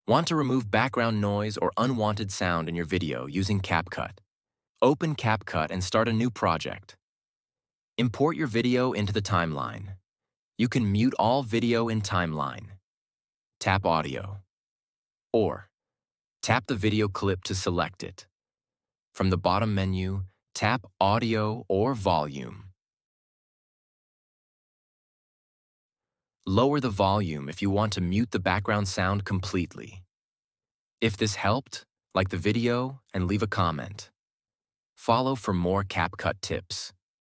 Want to remove background noise or unwanted sound in your video using Capcut? Open Capcut and start a new project. Import your video into the timeline. You can mute all video in timeline. Tap audio. Or tap the video clip to select it. From the bottom menu, tap audio or volume. Lower the volume if you want to mute the background sound completely. If this helped, like the video and leave a comment. Follow for more Capcut tips.